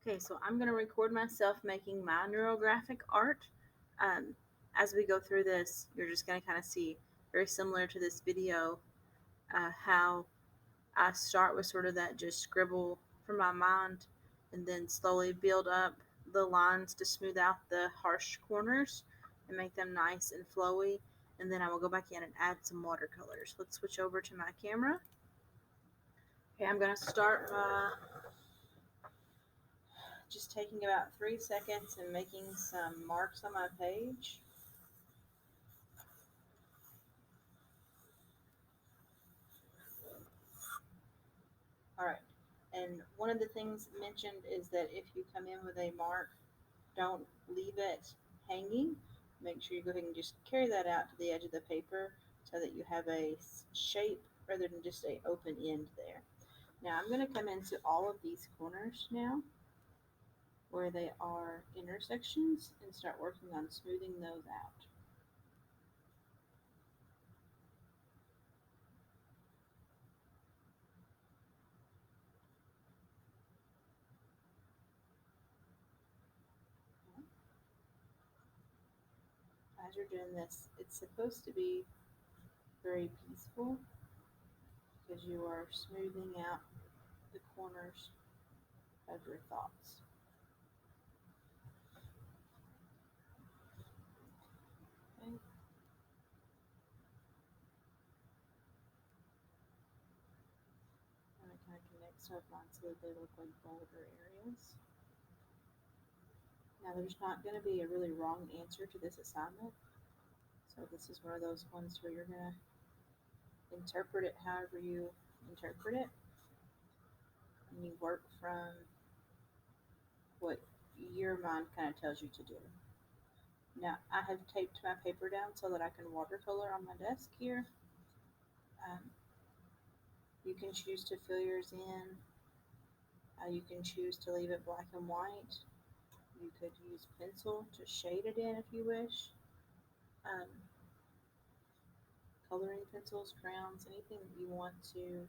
Okay, so I'm going to record myself making my neurographic art. Um, as we go through this, you're just going to kind of see, very similar to this video, how I start with sort of that just scribble from my mind and then slowly build up the lines to smooth out the harsh corners and make them nice and flowy. And then I will go back in and add some watercolors. Let's switch over to my camera. Okay, I'm going to start by just taking about 3 seconds and making some marks on my page. All right. And one of the things mentioned is that if you come in with a mark, don't leave it hanging. Make sure you go ahead and just carry that out to the edge of the paper so that you have a shape rather than just a open end there. Now I'm going to come into all of these corners now where they are intersections and start working on smoothing those out. As you're doing this, it's supposed to be very peaceful because you are smoothing out the corners of your thoughts. Okay. And I kind of connect stuff on so that they look like bolder areas. Now there's not going to be a really wrong answer to this assignment. So this is one of those ones where you're going to interpret it however you interpret it. And you work from what your mind kind of tells you to do. Now I have taped my paper down so that I can watercolor on my desk here. Um, you can choose to fill yours in. You can choose to leave it black and white. You could use pencil to shade it in if you wish. Um, coloring pencils, crayons, anything that you want to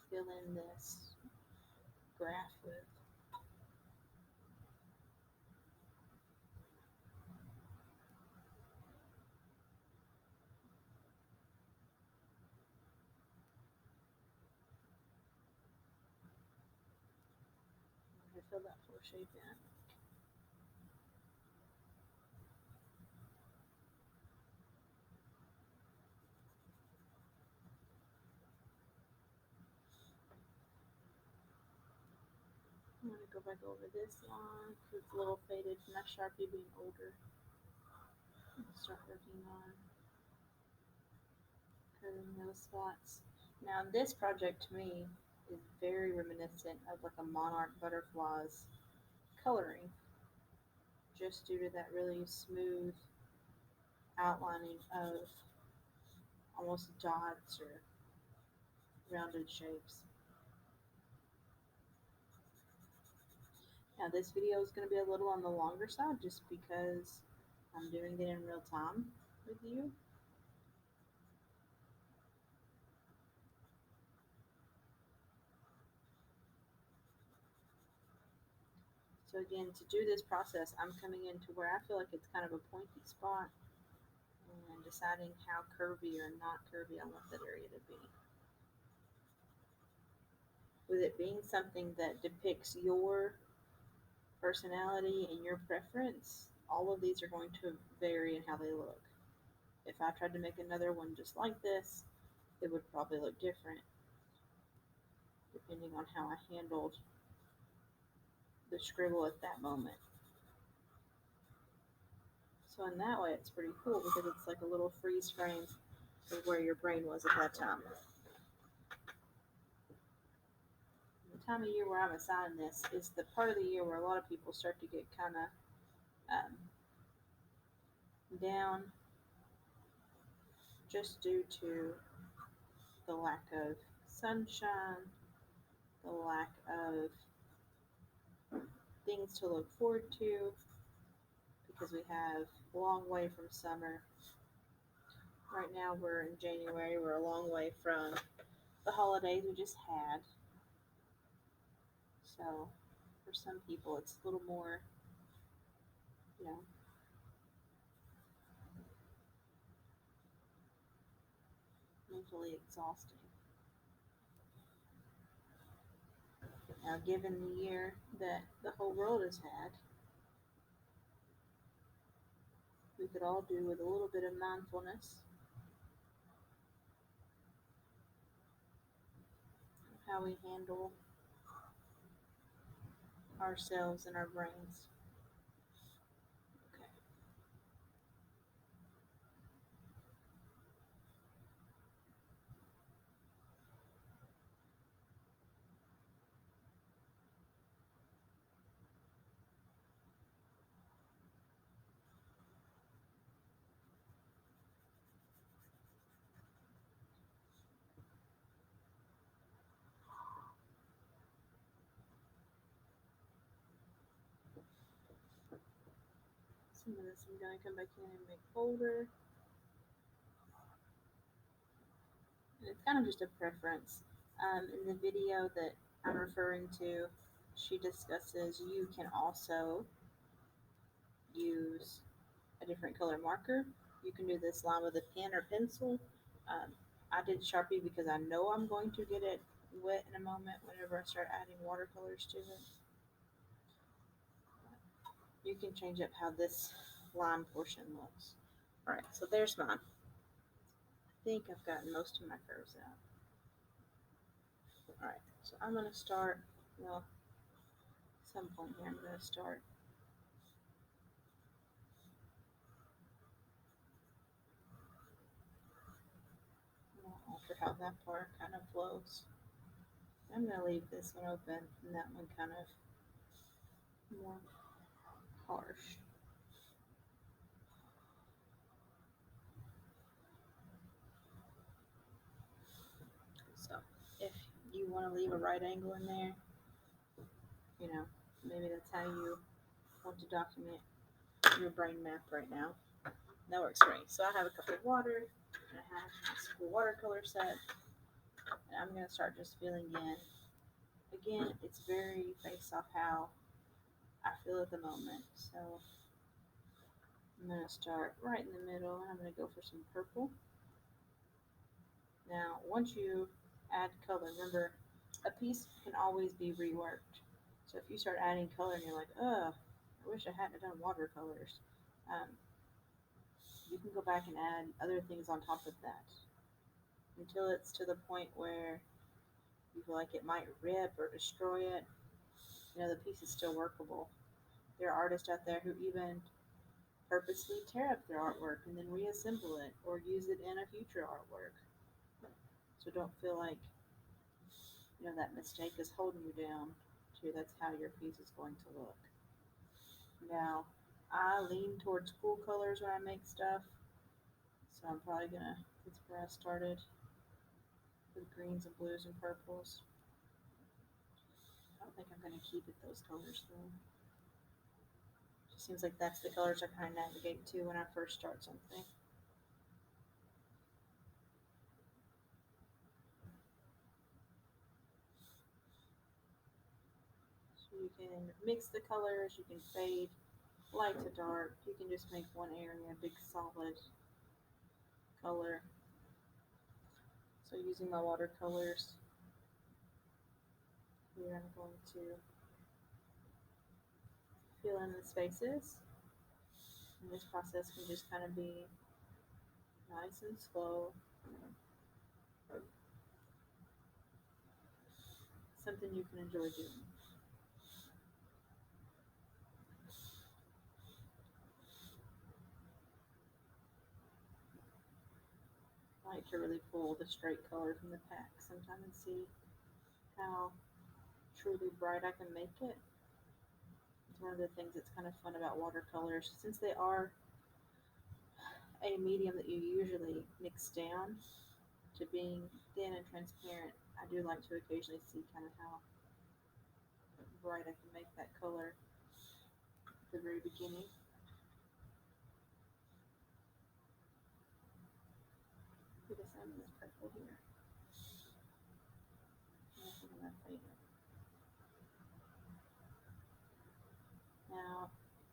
fill in this graph with. I'm going to fill that full shape in. I'm going to go back over this line because it's a little faded from that Sharpie being older. And start working on curving those spots. Now this project to me is very reminiscent of like a monarch butterfly's coloring, just due to that really smooth outlining of almost dots or rounded shapes. Now this video is going to be a little on the longer side just because I'm doing it in real time with you. So again, to do this process, I'm coming into where I feel like it's kind of a pointy spot and deciding how curvy or not curvy I want that area to be. With it being something that depicts your personality and your preference, all of these are going to vary in how they look. If I tried to make another one just like this, it would probably look different depending on how I handled the scribble at that moment. So in that way, it's pretty cool because it's like a little freeze frame of where your brain was at that time. The time of year where I'm assigning this is the part of the year where a lot of people start to get kind of um, down just due to the lack of sunshine, the lack of things to look forward to because we have a long way from summer. Right now we're in January, we're a long way from the holidays we just had. So For some people, it's a little more, you know, mentally exhausting. Now, given the year that the whole world has had, we could all do with a little bit of mindfulness of how we handle ourselves and our brains. Okay. Some of this I'm going to come back in and make bolder. And it's kind of just a preference. In the video that I'm referring to, she discusses you can also use a different color marker. You can do this line with a pen or pencil. Um, I did Sharpie because I know I'm going to get it wet in a moment whenever I start adding watercolors to it. You can change up how this line portion looks. Alright, so there's mine. I think I've gotten most of my curves out. Alright, so I'm going to start, well, some point here I'm going to start. I'm going to alter how that part kind of flows. I'm going to leave this one open and that one kind of more harsh. So if you want to leave a right angle in there, you know, maybe that's how you want to document your brain map right now. That works for me. So I have a cup of water, and I have my school watercolor set, and I'm going to start just filling in. Again, it's very based off how I feel at the moment. So I'm going to start right in the middle, and I'm going to go for some purple. Now, once you add color, remember, a piece can always be reworked. So if you start adding color and you're like, I wish I hadn't done watercolors, you can go back and add other things on top of that until it's to the point where you feel like it might rip or destroy it. You know, the piece is still workable. There are artists out there who even purposely tear up their artwork and then reassemble it or use it in a future artwork. So don't feel like, you know, that mistake is holding you down to that's how your piece is going to look. Now, I lean towards cool colors when I make stuff, so I'm probably gonna, that's where I started with greens and blues and purples. I don't think I'm gonna keep it those colors though. Just seems like that's the colors I kind of navigate to when I first start something. So you can mix the colors, you can fade light to dark, you can just make one area a big solid color. So using my watercolors, here I'm going to fill in the spaces. And this process can just kind of be nice and slow. Something you can enjoy doing. I like to really pull the straight color from the pack sometimes and see how truly bright I can make it. It's one of the things that's kind of fun about watercolors. Since they are a medium that you usually mix down to being thin and transparent, I do like to occasionally see kind of how bright I can make that color at the very beginning. Put some of this purple here. And I'm gonna fade it.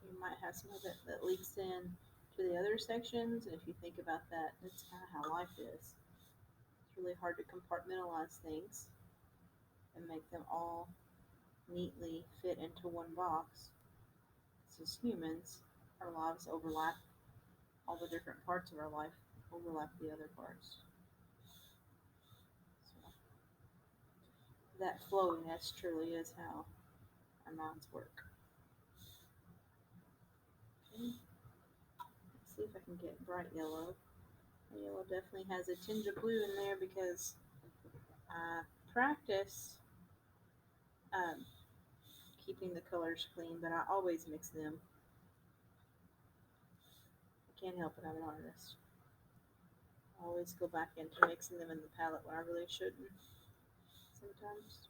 you might have some of it that leaks in to the other sections. And if you think about that, that's kind of how life is. It's really hard to compartmentalize things and make them all neatly fit into one box. As humans, our lives overlap. All the different parts of our life overlap the other parts. So that flowiness truly is how our minds work. Okay. Let's see if I can get bright yellow. The yellow definitely has a tinge of blue in there because I practice um, keeping the colors clean, but I always mix them. I can't help it, I'm an artist. I always go back into mixing them in the palette when I really shouldn't sometimes.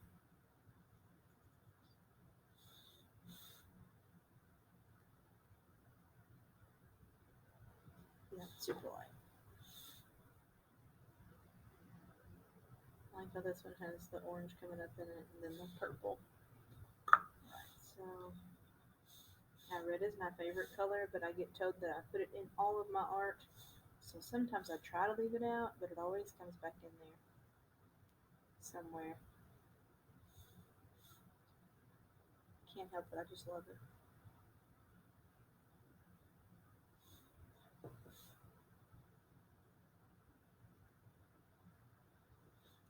Yeah, super light. I like how this one has the orange coming up in it and then the purple. Right, so now red is my favorite color, but I get told that I put it in all of my art. So sometimes I try to leave it out, but it always comes back in there somewhere. Can't help it, I just love it.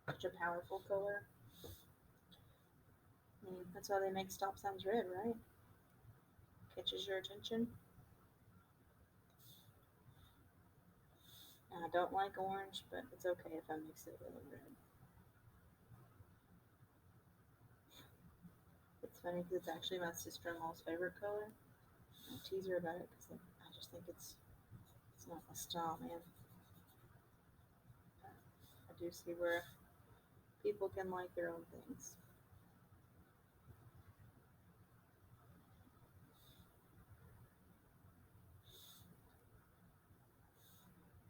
Such a powerful color. I mean, that's why they make stop signs red, right? Catches your attention. And I don't like orange, but it's okay if I mix it with red. It's funny because it's actually my sister-in-law's favorite color. I tease her about it because I just think it's not my style, man. I do see where people can like their own things.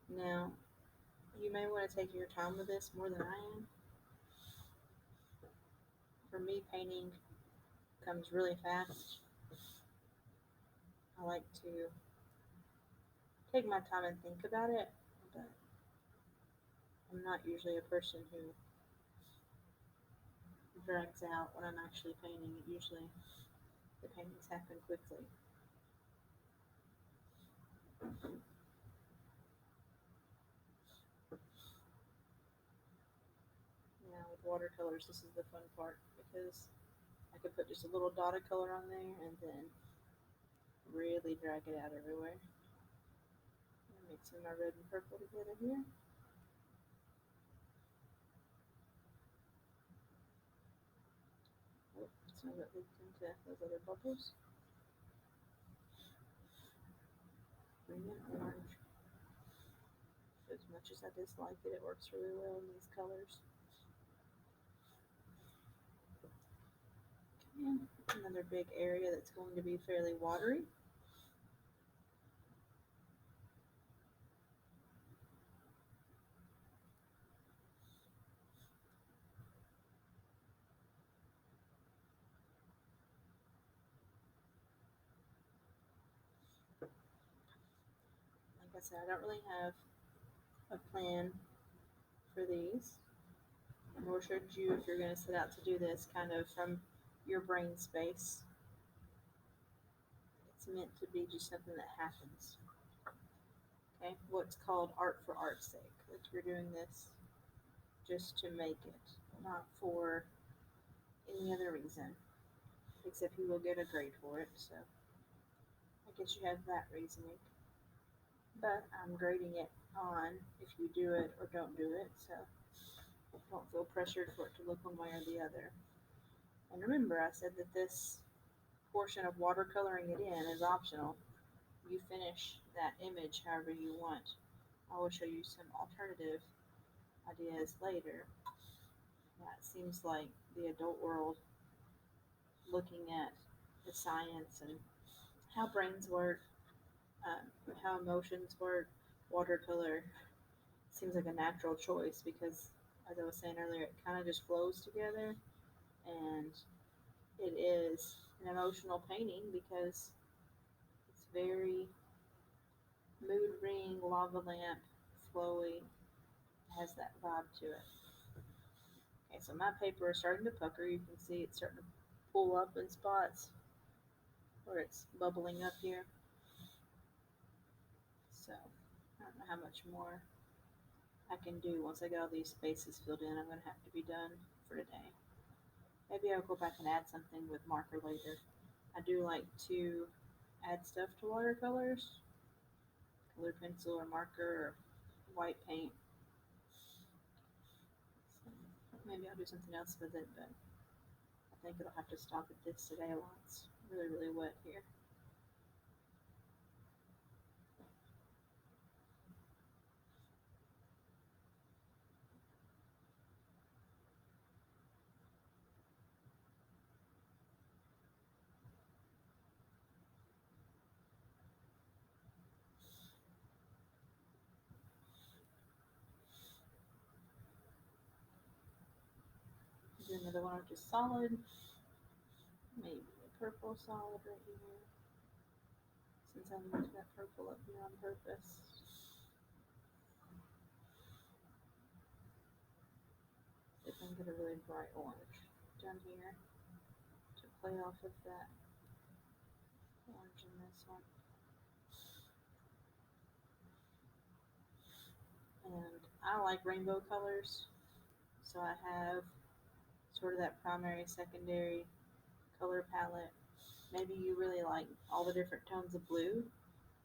Now, you may want to take your time with this more than I am. For me, painting comes really fast. I like to take my time and think about it, but I'm not usually a person who drags out when I'm actually painting. Usually, the paintings happen quickly. Now, with watercolors, this is the fun part because I could put just a little dot of color on there and then really drag it out everywhere. I'm mixing my red and purple together here. Oh, some of it leaked into those other bubbles. Green and orange. As much as I dislike it, it works really well in these colors. Okay, another big area that's going to be fairly watery. Like I said, I don't really have a plan for these, nor should you if you're going to set out to do this kind of from your brain space. It's meant to be just something that happens. Okay, what's called art for art's sake. Like you're doing this just to make it, not for any other reason, except you will get a grade for it. So I guess you have that reasoning. But I'm grading it on if you do it or don't do it. So don't feel pressured for it to look one way or the other. And remember, I said that this portion of watercoloring it in is optional. You finish that image however you want. I will show you some alternative ideas later. That seems like the adult world looking at the science and how brains work, how emotions work. Watercolor seems like a natural choice because, as I was saying earlier, it kind of just flows together, and it is an emotional painting because very mood ring, lava lamp, flowy, has that vibe to it. Okay, so my paper is starting to pucker. You can see it's starting to pull up in spots where it's bubbling up here. So I don't know how much more I can do. Once I get all these spaces filled in, I'm going to have to be done for today. Maybe I'll go back and add something with marker later. I do like to add stuff to watercolors, colored pencil or marker or white paint. So maybe I'll do something else with it, but I think it'll have to stop at this today while it's really, really wet here. Do another one which is solid, maybe a purple solid right here, since I moved that purple up here on purpose. If I can get a really bright orange down here to play off of that orange in this one. And I like rainbow colors, so I have sort of that primary, secondary color palette. Maybe you really like all the different tones of blue.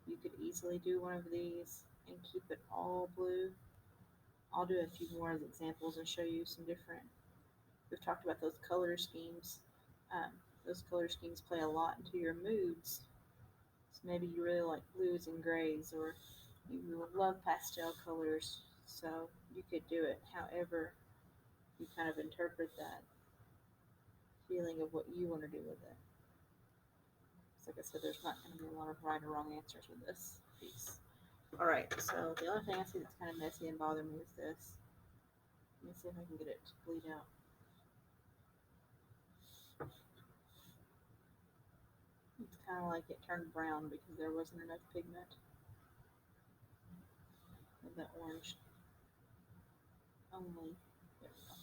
You could easily do one of these and keep it all blue. I'll do a few more as examples and show you some different. We've talked about those color schemes. Those color schemes play a lot into your moods. So maybe you really like blues and grays, or you love pastel colors. So you could do it however you kind of interpret that feeling of what you want to do with it. So like I said, there's not going to be a lot of right or wrong answers with this piece. All right, so the only thing I see that's kind of messy and bothering me is this. Let me see if I can get it to bleed out. It's kind of like it turned brown because there wasn't enough pigment with that orange only. There we go.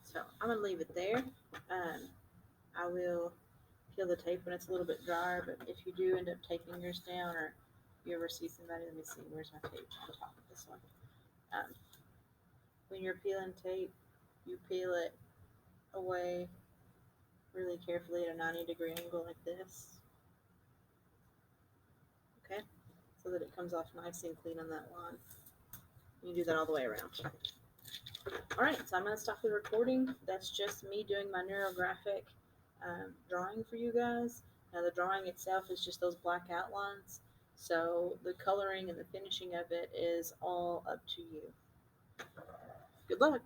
So I'm going to leave it there. I will peel the tape when it's a little bit drier, but if you do end up taping yours down, or you ever see somebody, let me see, where's my tape on top of this one? When you're peeling tape, you peel it away really carefully at a 90-degree angle like this. Okay, so that it comes off nice and clean on that line. You do that all the way around. All right, so I'm going to stop the recording. That's just me doing my neurographic drawing for you guys. Now the drawing itself is just those black outlines. So the coloring and the finishing of it is all up to you. Good luck.